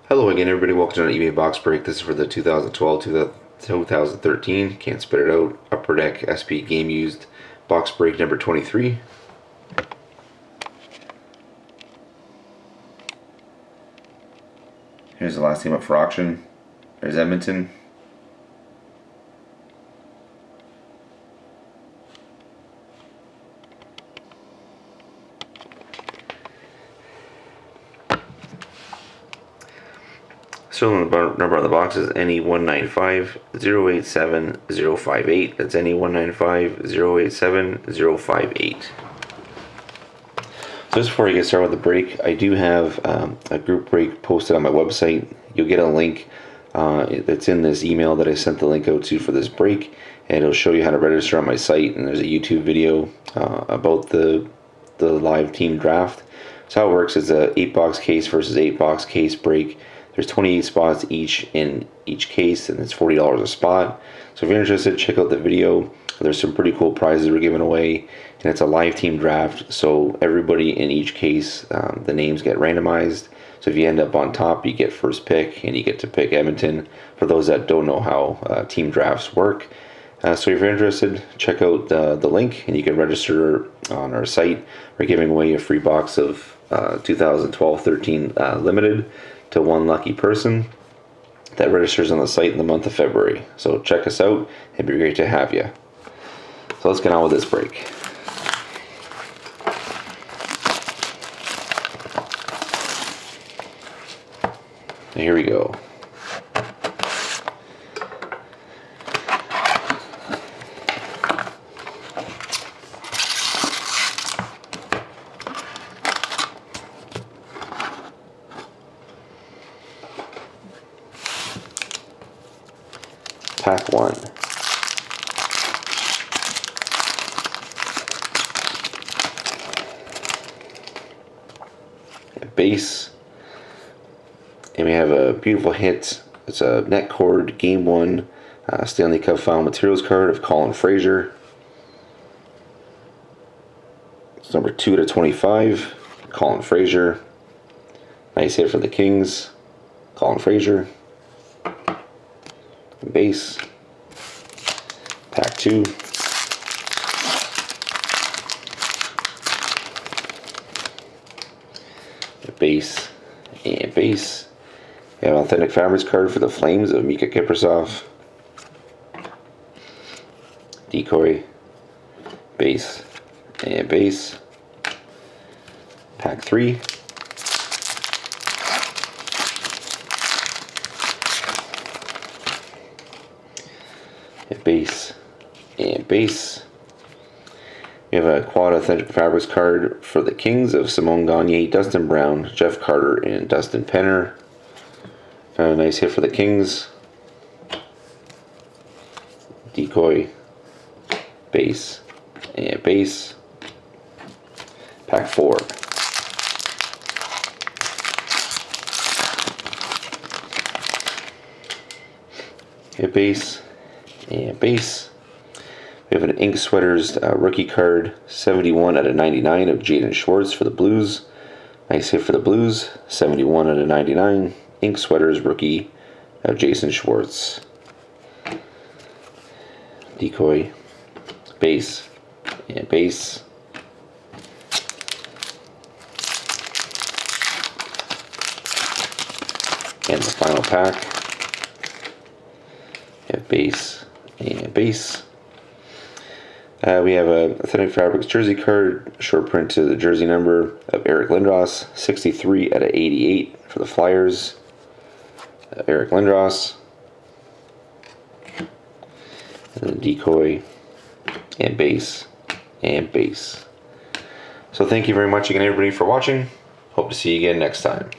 Hello again, everybody. Welcome to an eBay box break. This is for the 2012 to 2013 Can't Spit It Out Upper Deck SP Game Used box break number 23. Here's the last team up for auction. There's Edmonton. So the number on the box is NE195087-058. That's NE195087-058. So just before I get started with the break, I do have a group break posted on my website. You'll get a link that's in this email that I sent the link out to for this break, and it'll show you how to register on my site. And there's a YouTube video about the live team draft. So how it works is a 8-box case versus 8-box case break. There's 28 spots each in each case, and it's $40 a spot. So if you're interested, check out the video. There's some pretty cool prizes we're giving away, and it's a live team draft. So everybody in each case, the names get randomized. So if you end up on top, you get first pick, and you get to pick Edmonton. For those that don't know how team drafts work, so if you're interested, check out the link, and you can register on our site. We're giving away a free box of 2012-13 Limited to one lucky person that registers on the site in the month of February. So check us out. It'd be great to have you. So let's get on with this break. And here we go. Pack 1. A base. And we have a beautiful hit. It's a net cord Game 1 Stanley Cup Final Materials card of Colin Fraser. It's number 2/25. Colin Fraser. Nice hit for the Kings. Colin Fraser. Base. Pack 2. Base and base. We have an Authentic Fabrics card for the Flames of Miikka Kiprusoff. Decoy. Base and base. Pack 3. Base and base. We have a quad Authentic Fabrics card for the Kings of Simone Gagne, Dustin Brown, Jeff Carter, and Dustin Penner. A nice hit for the Kings. Decoy. Base and base. Pack 4. A base and base. We have an Ink Sweaters rookie card, 71/99 of Jaden Schwartz for the Blues. Nice hit for the Blues, 71/99. Ink Sweaters rookie of Jason Schwartz. Decoy, base and base. And the final pack. We have base and base. We have a Authentic Fabrics jersey card, short print to the jersey number of Eric Lindros, 63/88 for the Flyers. Eric Lindros. And then decoy and base and base. So thank you very much again, everybody, for watching. Hope to see you again next time.